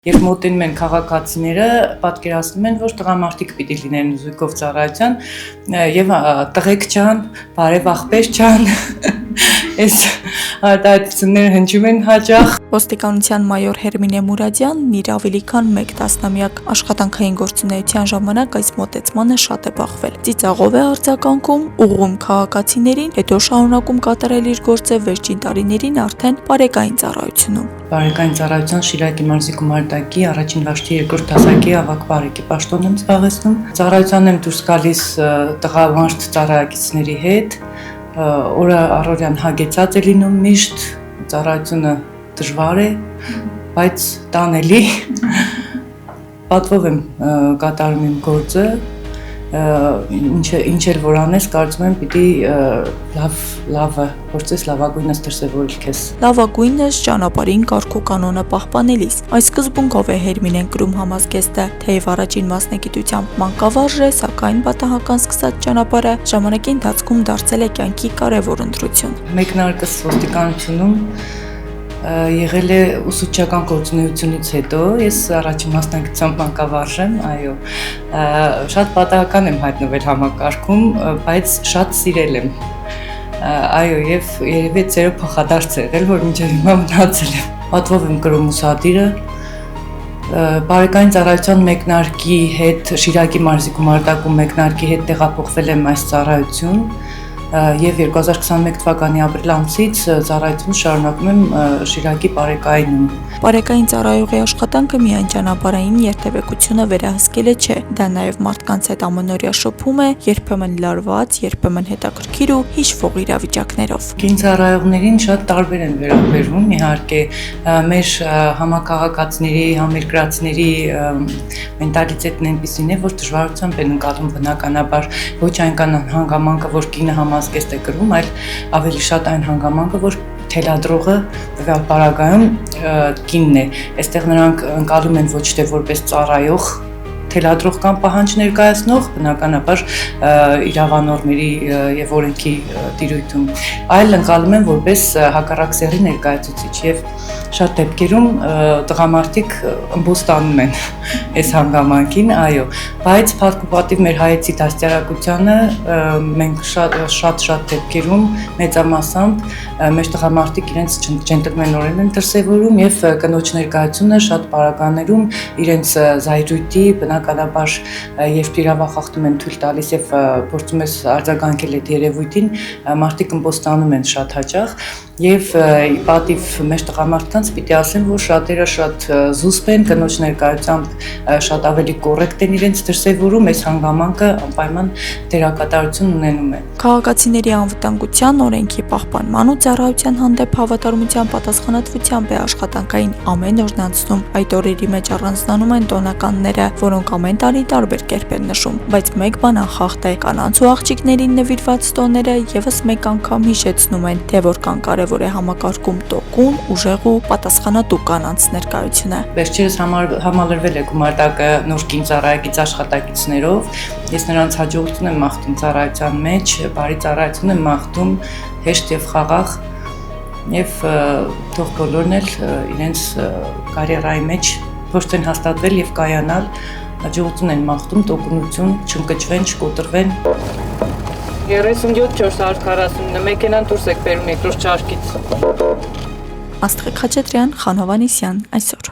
Երբ մոտենում են քաղաքացիները, պատկերացնում են, որ տղամարդիկ պիտի լինեն զույգով ծառայության եւ տղեկ չան, բարև աղբեր չան, այս արտահայտությունները հնչում են հաճախ։ Ոստիկանության մայոր Հերմինե Մուրադյանն իր ավելի քան 1 տասնամյակ աշխատանքային գործունեության ժամանակ այս մոտեցմանը շատ է բախվել։ Ծիծաղով է արձագանքում, ուղղում քաղաքացիներին, հետո շարունակում կատարել իր գործը վերջին տարիներին արդեն բարեկային ծառայությունում։ Բարեկային ծառայության Շիրակի մարզի գումարտակի առաջին վաշտի 2-րդ դասակի ավագ բարեկի պաշտոն եմ զբաղեցնում։ Ծառայության եմ դուրս գալիս տղամարդ ծառայակիցների հետ, օրը առօրյան հագեցած է լինում միշտ, ծառայությունը դժվար է, բայց տանելի, պատվով եմ կատարում իմ գործը, ինչ էլ որ անես, կարծում եմ պիտի լավը փորձես լավագույնս դրսևորել քեզ։ Լավագույնս ճանապարհին կարգ ու կանոնը պահպանելիս։ Այս սկզբունքով է Հերմինեն կրում համազգեստը, թեև առաջին մասնագիտությամբ մանկավարժ է, սակայն պատահական սկսած ճանապարհը ժամանակի ընթացքում դարձել է կյանքի կարևոր ընտրություն։ Մեկնարկս ոստիկանությունում եղել է ուսուցչական գործունեությունից հետո, ես առաջին մասնագիտությամբ մանկավարժ եմ, այո, շատ պատահական եմ հայտնվել համակարգում, բայց շատ սիրել եմ, այո, եւ երևի ծերը փոխադարձ է եղել, որ մինչև հիմա մնացել եմ, պատվով եմ կրում ուսադիրը, բարեկային ծառայության մեկնարկի հետ, Շիրակի մարզի գումարտակում մեկնարկի հետ տեղափոխվել եմ այս ծառայություն, եւ 2021 թվականի ապրիլ ամսից ծառայություն շարունակում եմ Շիրակի Պարեկայինում։ Պարեկային ծառայողի աշխատանքը միայն ճանապարհային երթևեկությունը վերահսկելը չէ, դա նաեւ մարդկանց հետ ամենօրյա շփում է, երբեմն լարված, երբեմն հետաքրքիր ու հիշվող իրավիճակներով։ Կին ծառայողներին շատ տարբեր են վերաբերվում, իհարկե մեր համակարգացիների, համերկրացիների մենտալիտետն այնպիսին է, որ դժվարությամբ են ընկալում բնականաբար ոչ այնքան հանգամանքը, որ կինը համազգեստ է կրում, այլ ավելի շատ այն հանգամանքը, որ թելադրողը տվյալ պարագայում կինն է։ Այստեղ նրանք ընկալում են ոչ թե որպես ծառայող թելադրող կամ պահանջ ներկայացնող, բնականաբար իրավանորմերի եւ օրենքի տիրույթում, այլ ընկալում են որպես հակառակ սեռի ներկայացուցիչ եւ շատ դեպքերում տղամարդիկ ըմբոստանում են այս հանգամանքին, այո, բայց փառք մեր հայեցի դաստիարակությանը մենք շատ դեպքերում մեծամասամբ մեր տղամարդիկ իրենց ջենտլմենորեն են դրսևորում եւ կնոջ ներկայությունը շատ պարագաներում իրենց զայրույթի բնականաբար երբ իրավախախտում են թույլ տալիս եւ փորձում ես արձագանքել այդ երևույթին, մարդիկ ըմբոստանում են շատ հաճախ եւ պատիվ մեր տղամարդկանց պիտի ասեմ, որ շատերը շատ զուսպ են, կնոջ ներկայությամբ շատ ավելի կոռեկտ են իրենց դրսևորում, այս հանգամանքը անպայման դերակատարություն ունենում է։ Քաղաքացիների անվտանգության, օրենքի պահպանման ու ծառայության հանդեպ հավատարմության պատասխանատվությամբ է աշխատանքային ամեն օրն անցնում։ Այդ օրերի մեջ առանձնանում են տոնականները, որոնք ամեն տարի տարբեր կերպ են նշում, բայց մեկ բան անխախտ է՝ կանանց ու աղջիկներին նվիրված տոները եւս մեկ անգամ հիշեցնում են, թե որքան կարևոր է համակարգում տոկուն, ուժեղ ու պատասխանատու կանանց ներկայությունը։ Վերջերս համալրվել է գումարտակը նոր կին ծառայակից աշխատակիցներով, ես նրանց հաջողություն եմ մաղթում ծառայության մեջ, բարի ծառայություն եմ մաղթում, հեշտ եւ խաղաղ եւ թող բոլորն էլ իրենց կարիերայի մեջ փորձեն հաստատվել եւ կայանալ, հաջողություն են մաղթում, տոկունություն, չընկճվեն, չկոտրվեն։ 37-441 մեքենան դուրս եք բերում երկրորդ շարքից։ Աստղիկ Խաչատրյան, Խանով Անիսյան, այսօր։